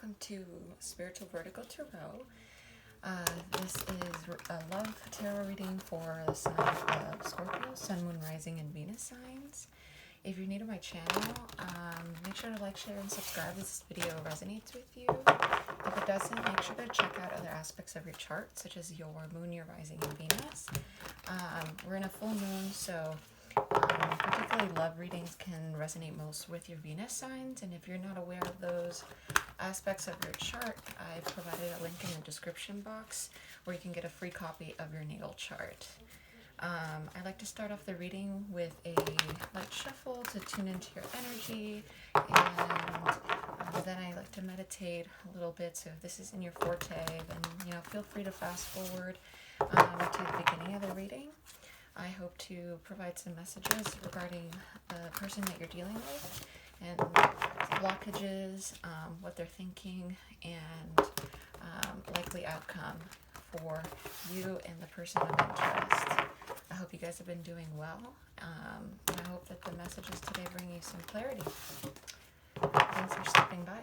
welcome to Spiritual Vertigo Tarot. This is a love tarot reading for the sign of Scorpio, Sun, Moon, Rising, and Venus signs. If you're new to my channel, make sure to like, share, and subscribe if this video resonates with you. If it doesn't, make sure to check out other aspects of your chart, such as your Moon, your Rising, and Venus. We're in a full moon, so particularly love readings can resonate most with your Venus signs, and if you're not aware of those aspects of your chart, I've provided a link in the description box where you can get a free copy of your natal chart. I like to start off the reading with a light shuffle to tune into your energy, and then I like to meditate a little bit, so if this is in your forte, then feel free to fast forward to the beginning of the reading. I hope to provide some messages regarding the person that you're dealing with and blockages, what they're thinking, and likely outcome for you and the person of interest. I hope you guys have been doing well, and I hope that the messages today bring you some clarity. Thanks for stopping by.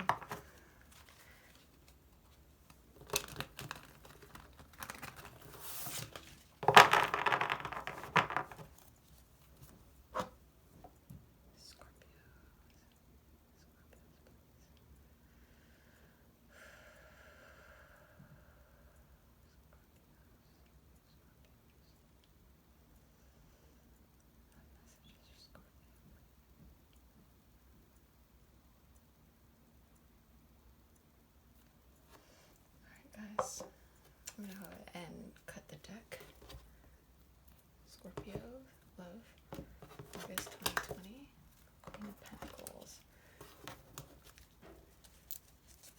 Guys, I'm going to go ahead and cut the deck. Scorpio, love, August 2020, Queen of Pentacles.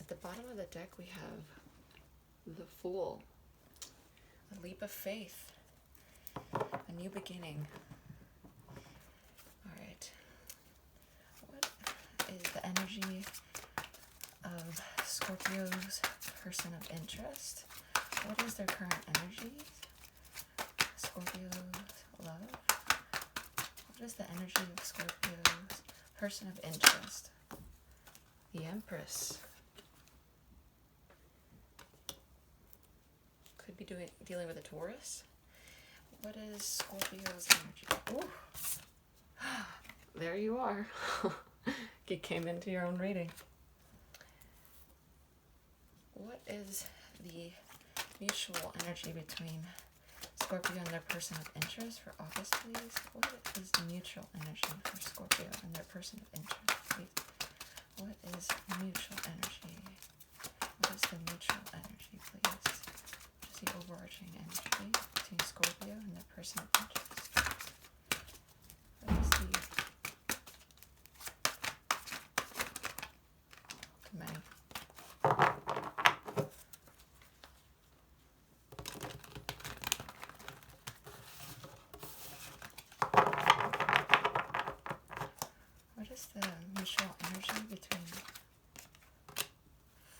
At the bottom of the deck we have the Fool, a leap of faith, a new beginning. Alright, what is the energy of Scorpio's person of interest? What is their current energies? Scorpio's love. What is the energy of Scorpio's person of interest? The Empress. Could be dealing with a Taurus. What is Scorpio's energy? Ooh. There you are. You came into your own reading. What is the mutual energy between Scorpio and their person of interest for August, please? What is the mutual energy for Scorpio and their person of interest, please? What is mutual energy? What is the mutual energy, please? What is the overarching energy between Scorpio and their person of interest? What is the... Many. What is the mutual energy between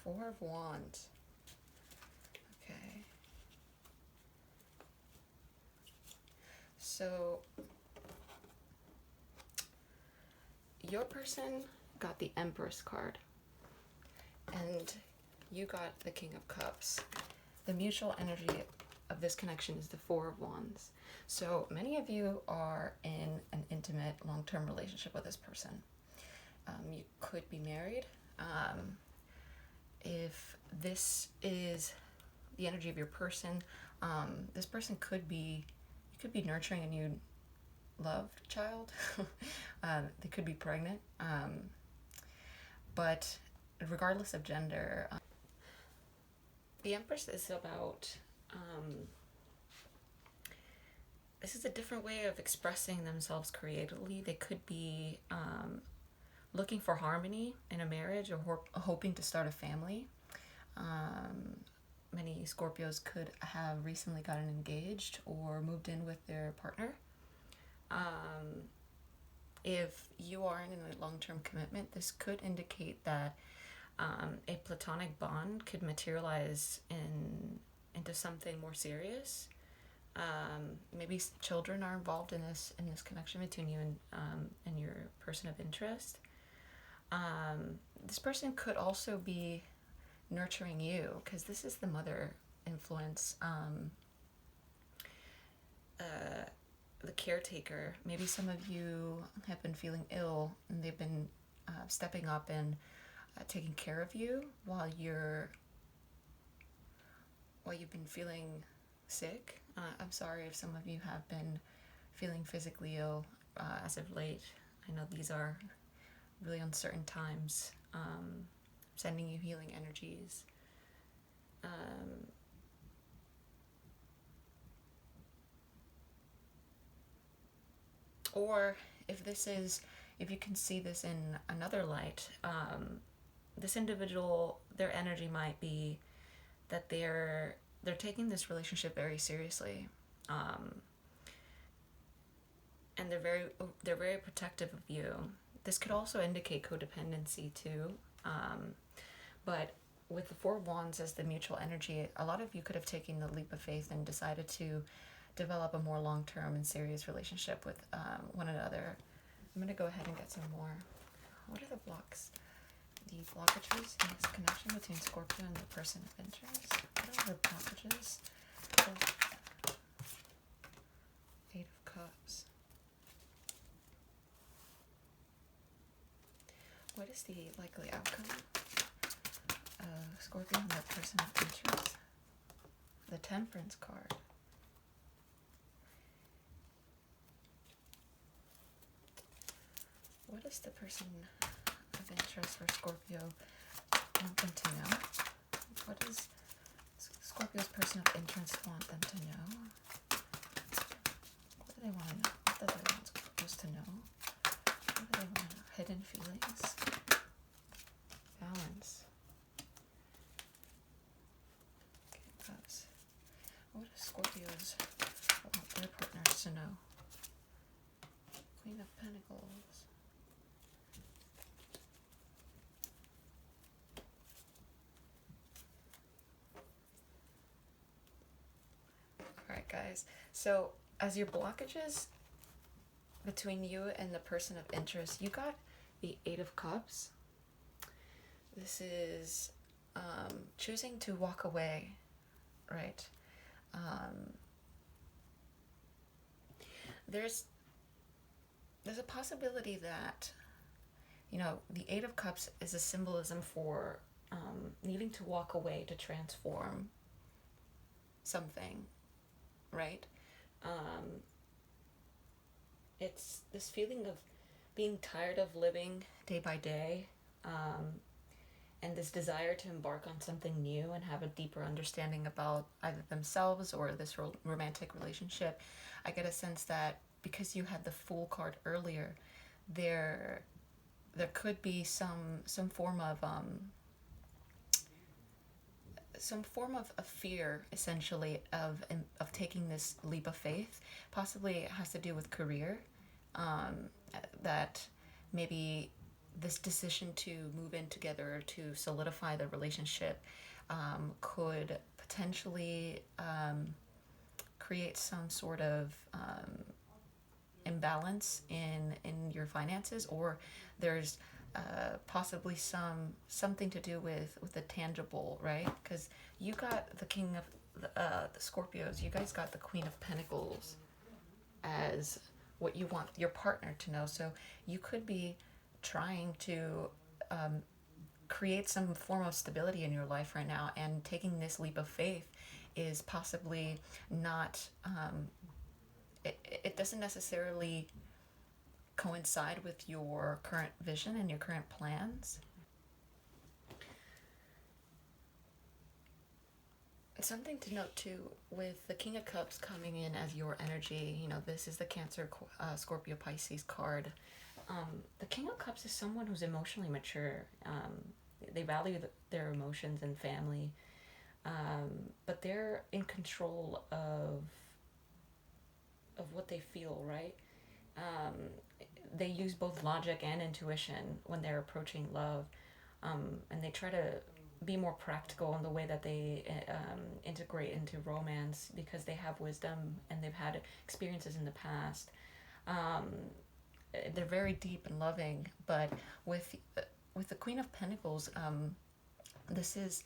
Four of Wands? Okay. So, your person got the Empress card, and you got the King of Cups. The mutual energy of this connection is the Four of Wands. So many of you are in an intimate long-term relationship with this person. You could be married. If this is the energy of your person, this person could be, you could be nurturing a new loved child. They could be pregnant. But regardless of gender, the Empress is about, this is a different way of expressing themselves creatively. They could be looking for harmony in a marriage or hoping to start a family. Many Scorpios could have recently gotten engaged or moved in with their partner. If you are in a long-term commitment, this could indicate that a platonic bond could materialize into something more serious. Maybe children are involved in this connection between you and your person of interest. This person could also be nurturing you, because this is the mother influence, the caretaker. Maybe some of you have been feeling ill and they've been stepping up and taking care of you while you've been feeling sick. I'm sorry if some of you have been feeling physically ill as of late. I know these are really uncertain times. Sending you healing energies. Or if you can see this in another light, this individual, their energy might be that they're taking this relationship very seriously, and they're very protective of you. This could also indicate codependency too, but with the Four of Wands as the mutual energy, a lot of you could have taken the leap of faith and decided to develop a more long-term and serious relationship with one another. I'm going to go ahead and get some more. What are the blocks? The blockages in this connection between Scorpio and the person of interest? What are the blockages? The Eight of Cups. What is the likely outcome of Scorpio and the person of interest? The Temperance card. What is the person of interest for Scorpio want them to know? What does Scorpio's person of interest want them to know? What do they want to know? What do they want Scorpios to know? What do they want to know? Hidden feelings? Balance. Okay, Cups. What do Scorpios want their partners to know? Queen of Pentacles. Alright guys, so as your blockages between you and the person of interest, you got the Eight of Cups. This is choosing to walk away, right? There's a possibility that, you know, the Eight of Cups is a symbolism for needing to walk away to transform something, right? It's this feeling of being tired of living day by day, and this desire to embark on something new and have a deeper understanding about either themselves or this romantic relationship. I get a sense that because you had the Fool card earlier, there could be some form of a fear, essentially, of taking this leap of faith. Possibly it has to do with career, that maybe this decision to move in together to solidify the relationship could potentially create some sort of imbalance in your finances, or there's possibly something to do with the tangible, right? Because you got the King of the Scorpios, you guys got the Queen of Pentacles as what you want your partner to know. So you could be trying to create some form of stability in your life right now, and taking this leap of faith is possibly not it doesn't necessarily coincide with your current vision and your current plans. Something to note too, with the King of Cups coming in as your energy, you know, this is the Cancer, Scorpio, Pisces card. The King of Cups is someone who's emotionally mature. They value their emotions and family, but they're in control of what they feel, right? They use both logic and intuition when they're approaching love, and they try to be more practical in the way that they integrate into romance, because they have wisdom and they've had experiences in the past. They're very deep and loving, but with the Queen of Pentacles, this is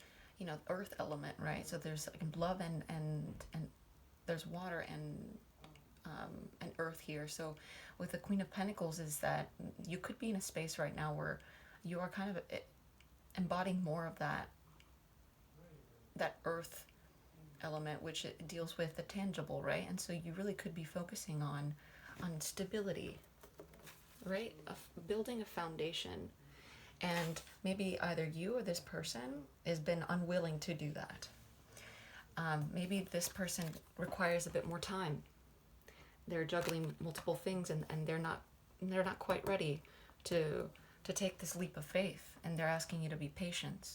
earth element, right? So there's like love and there's water and earth here. So with the Queen of Pentacles is that you could be in a space right now where you are kind of embodying more of that earth element, which it deals with the tangible, right? And so you really could be focusing on stability, right? Building a foundation. And maybe either you or this person has been unwilling to do that. Maybe this person requires a bit more time. They're juggling multiple things, and they're not quite ready to take this leap of faith, and they're asking you to be patient.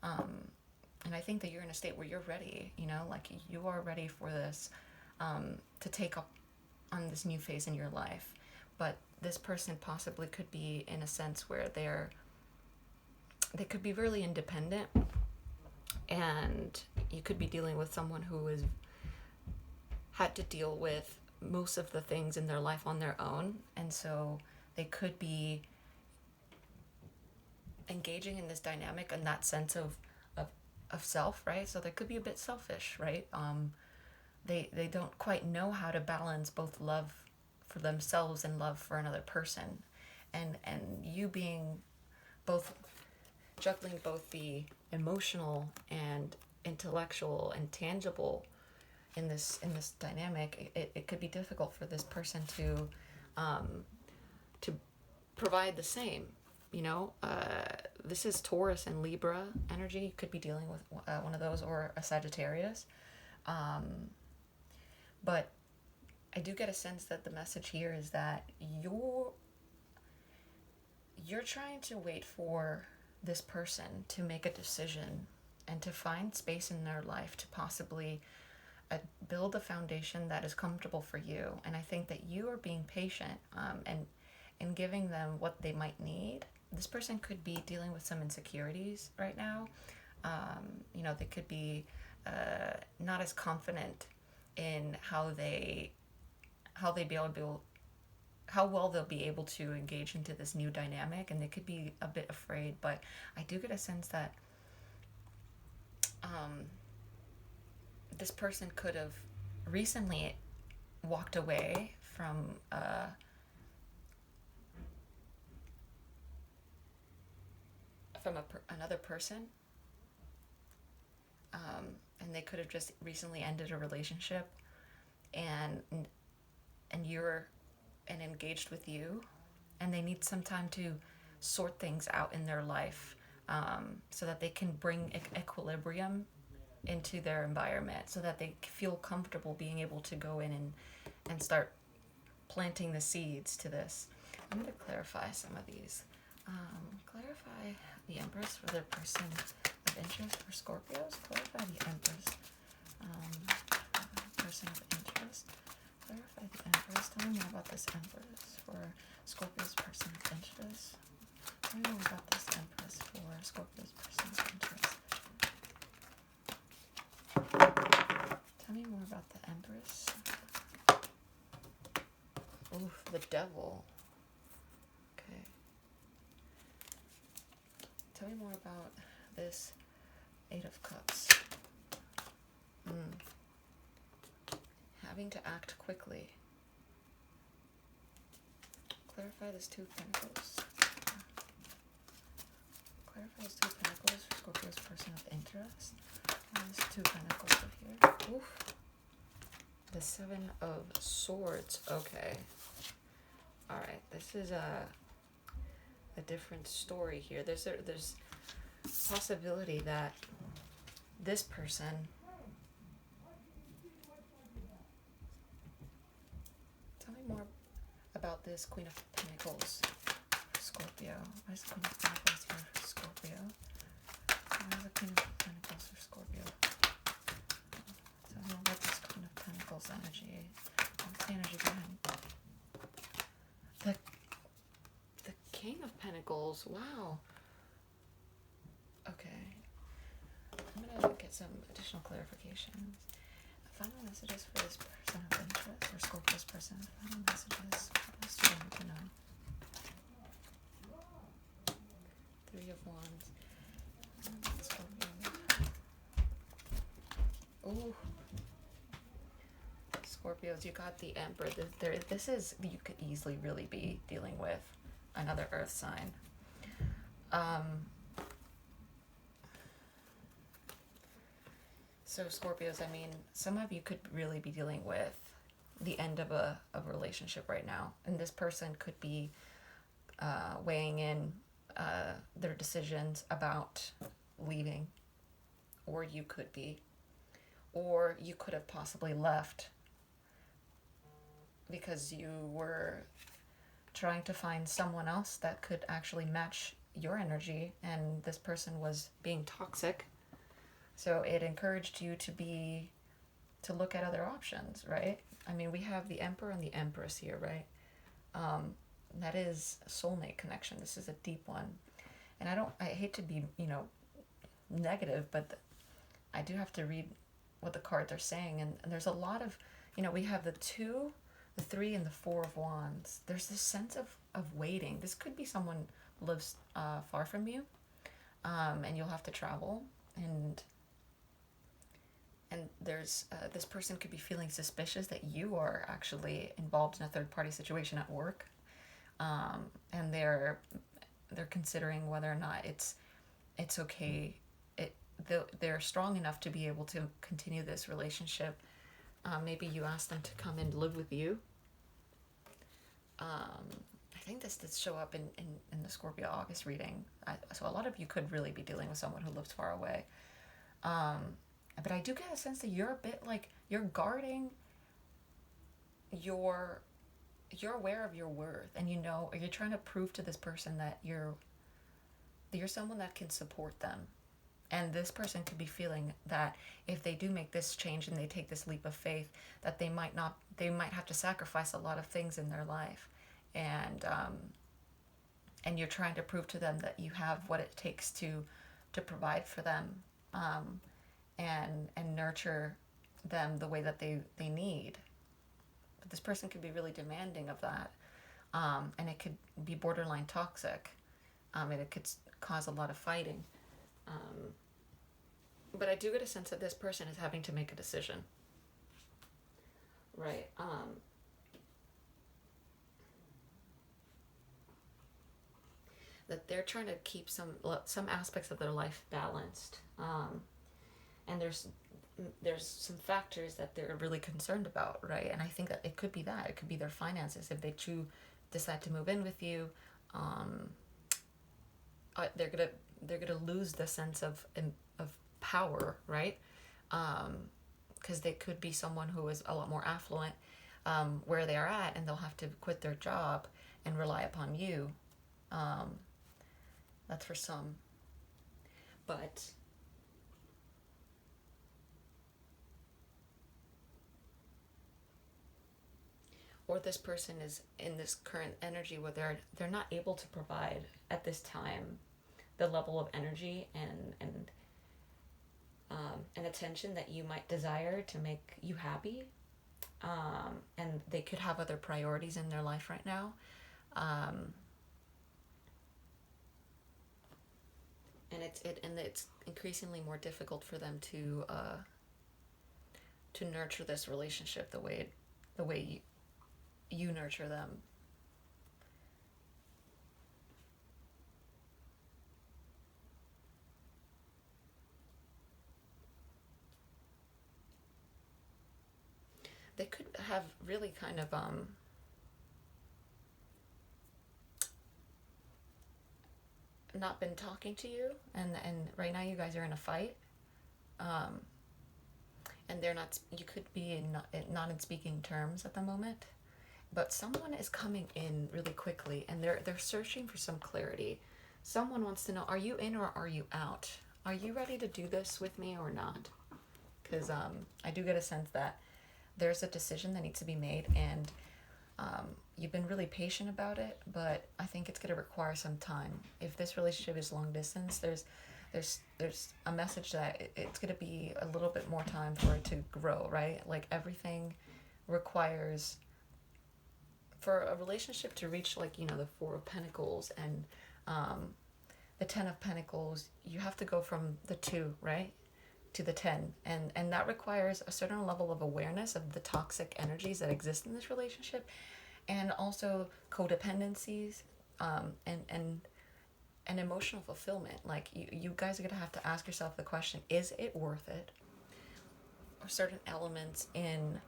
And I think that you're in a state where you're ready, like you are ready for this, to take up on this new phase in your life. But this person possibly could be in a sense where they could be really independent, and you could be dealing with someone who has had to deal with most of the things in their life on their own, and so they could be engaging in this dynamic in that sense of self, right? So they could be a bit selfish, right? They don't quite know how to balance both love for themselves and love for another person, and you being both juggling both the emotional and intellectual and tangible in this dynamic. It could be difficult for this person to provide the same. This is Taurus and Libra energy. You could be dealing with one of those, or a Sagittarius. But I do get a sense that the message here is that you're trying to wait for this person to make a decision and to find space in their life to possibly build a foundation that is comfortable for you. And I think that you are being patient, and giving them what they might need. This person could be dealing with some insecurities right now. They could be not as confident in how well they'll be able to engage into this new dynamic, and they could be a bit afraid. But I do get a sense that this person could have recently walked away from another person, and they could have just recently ended a relationship, and engaged with you, and they need some time to sort things out in their life, so that they can bring equilibrium into their environment, so that they feel comfortable being able to go in and start planting the seeds to this. I'm going to clarify some of these. Clarify the Empress for their person of interest for Scorpios. Clarify the Empress. Person of interest. Clarify the Empress. Tell me more about this Empress for Scorpio's person of interest. Tell me more about this Empress for Scorpio's person of interest. Tell me more about the Empress. Oof, the Devil. Okay. Tell me more about this Eight of Cups. Having to act quickly. Clarify this Two of Pentacles. Clarify this Two of Pentacles for Scorpio's person of interest. This Two of Pentacles over here. Oof. The Seven of Swords. Okay. Alright, this is a different story here. There's possibility that this person tell me more about this Queen of Pentacles for Scorpio. Why is the Queen of Pentacles here for Scorpio? Why is the Queen of Pentacles for Scorpio? Tell me more about this Queen of Pentacles energy. What's the energy behind the King of Pentacles? Wow. Okay. I'm gonna get some additional clarifications. Final messages for this person of interest, or Scorpio's person. Final messages. What else do you want to know? Three of Wands. Scorpio. Ooh. Scorpios, you got the Emperor. This is, you could easily really be dealing with another earth sign. So Scorpios, I mean, some of you could really be dealing with the end of a relationship right now. And this person could be weighing in their decisions about leaving. Or you could be. Or you could have possibly left because you were trying to find someone else that could actually match your energy, and this person was being toxic. So it encouraged you to look at other options, right? I mean, we have the Emperor and the Empress here, right? That is a soulmate connection. This is a deep one. And I hate to be, negative, but I do have to read what the cards are saying. And there's a lot of, we have the 2, the 3, and the 4 of Wands. There's this sense of waiting. This could be someone who lives far from you, and you'll have to travel. And there's this person could be feeling suspicious that you are actually involved in a third-party situation at work, and they're considering whether or not it's okay. They're strong enough to be able to continue this relationship. Maybe you ask them to come and live with you. I think this did show up in the Scorpio August reading. So a lot of you could really be dealing with someone who lives far away. But I do get a sense that you're a bit like, you're guarding you're aware of your worth, and or you're trying to prove to this person that you're someone that can support them. And this person could be feeling that if they do make this change and they take this leap of faith, that they might have to sacrifice a lot of things in their life. And you're trying to prove to them that you have what it takes to provide for them, and nurture them the way that they need. But this person could be really demanding of that. And it could be borderline toxic. And it could cause a lot of fighting. But I do get a sense that this person is having to make a decision. Right. That they're trying to keep some aspects of their life balanced. And there's some factors that they're really concerned about, right? And I think that it could be that. It could be their finances. If they decide to move in with you, they're gonna lose the sense of power, right? Because they could be someone who is a lot more affluent where they are at, and they'll have to quit their job and rely upon you. That's for some. But or this person is in this current energy where they're not able to provide at this time the level of energy and attention that you might desire to make you happy, and they could have other priorities in their life right now, and it's increasingly more difficult for them to nurture this relationship the way you nurture them. They could have really kind of not been talking to you, and right now you guys are in a fight, and you could be not in speaking terms at the moment, but someone is coming in really quickly, and they're searching for some clarity. Someone wants to know, are you in or are you out? Are you ready to do this with me or not? Because I do get a sense that there's a decision that needs to be made, and you've been really patient about it, but I think it's going to require some time. If this relationship is long distance, there's a message that it's going to be a little bit more time for it to grow, right? Like everything requires, for a relationship to reach the 4 of Pentacles and the 10 of Pentacles, you have to go from the 2, right? to the 10, and that requires a certain level of awareness of the toxic energies that exist in this relationship, and also codependencies, and emotional fulfillment. Like you guys are gonna have to ask yourself the question: is it worth it? Or certain elements in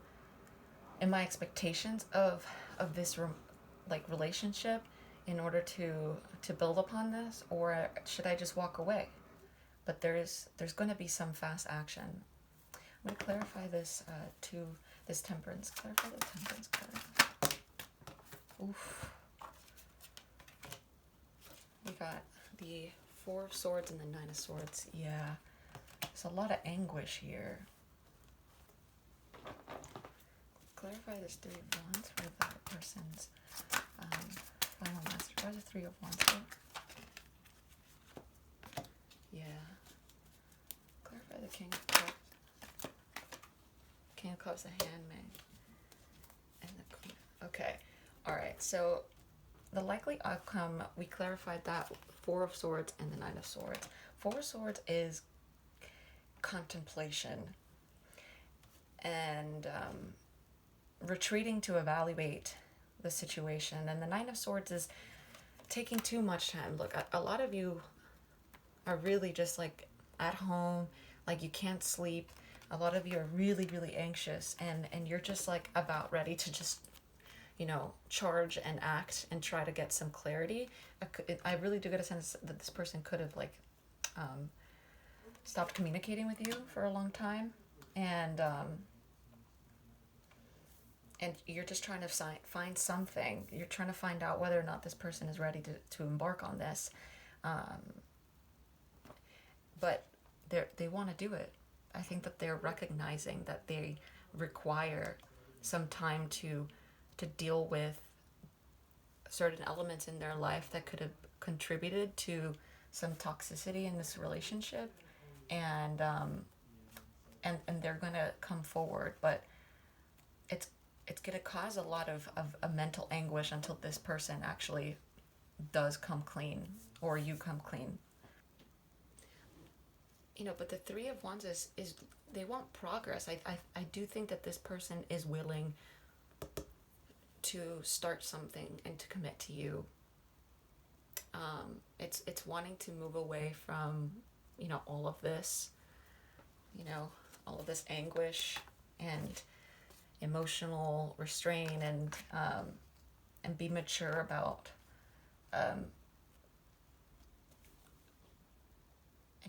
my expectations of this like relationship in order to build upon this, or should I just walk away? But there's going to be some fast action. I'm going to clarify this to this temperance. Clarify the temperance card. Oof. We got the Four of Swords and the Nine of Swords. Yeah, there's a lot of anguish here. Clarify this Three of Wands for that person's final message. Where's the Three of Wands here? Yeah. Clarify the King of Cups. King of Cups, the Handmaid, and the Queen. Okay. Alright, so the likely outcome, we clarified that Four of Swords and the Nine of Swords. Four of Swords is contemplation and retreating to evaluate the situation, and the Nine of Swords is taking too much time. Look, a lot of you are really just like at home, like you can't sleep. A lot of you are really, really anxious, and you're just like about ready to just, you know, charge and act and try to get some clarity. I really do get a sense that this person could have like stopped communicating with you for a long time, and you're just trying to find something. You're trying to find out whether or not this person is ready to embark on this. But they want to do it. I think that they're recognizing that they require some time to deal with certain elements in their life that could have contributed to some toxicity in this relationship, and they're gonna come forward, but it's gonna cause a lot of mental anguish until this person actually does come clean, or you come clean. You know, but the Three of Wands is they want progress. I do think that this person is willing to start something and to commit to you. It's wanting to move away from, you know, all of this, you know, all of this anguish and emotional restraint, and be mature about and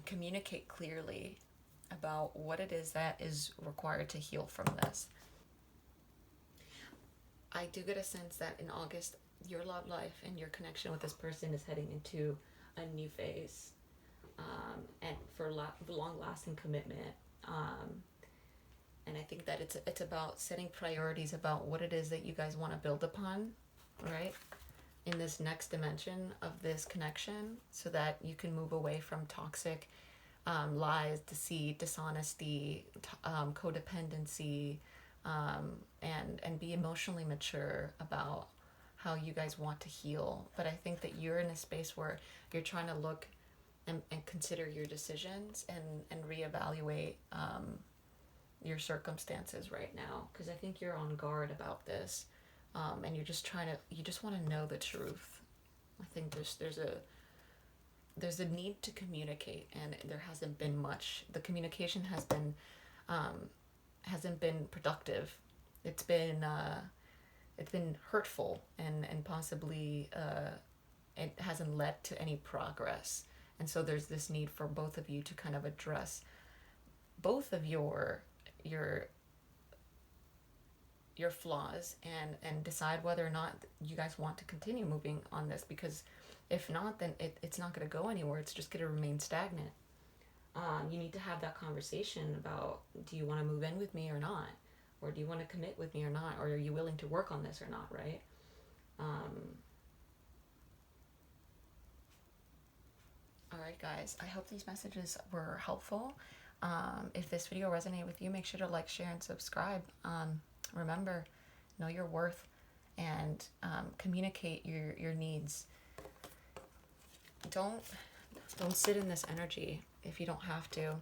communicate clearly about what it is that is required to heal from this. I do get a sense that in August, your love life and your connection with this person is heading into a new phase, and for long-lasting commitment. And I think that it's about setting priorities about what it is that you guys want to build upon, right? In this next dimension of this connection, so that you can move away from toxic lies, deceit, dishonesty, codependency, and be emotionally mature about how you guys want to heal. But I think that you're in a space where you're trying to look and consider your decisions and reevaluate your circumstances right now, because I think you're on guard about this, and you just want to know the truth. I think there's a need to communicate, and there hasn't been much. The communication hasn't been productive. It's been hurtful, and possibly it hasn't led to any progress. And so there's this need for both of you to kind of address both of your flaws, and decide whether or not you guys want to continue moving on this, because if not, then it's not going to go anywhere. It's just going to remain stagnant. You need to have that conversation about, do you want to move in with me or not? Or do you want to commit with me or not? Or are you willing to work on this or not, right? All right, guys, I hope these messages were helpful. If this video resonated with you, make sure to like, share, and subscribe. Remember, know your worth, and communicate your needs. Don't sit in this energy if you don't have to.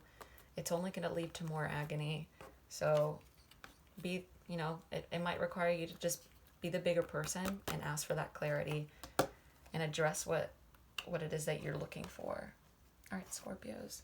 it's only going to lead to more agony. So it might require you to just be the bigger person and ask for that clarity and address what it is that you're looking for. All right, Scorpios.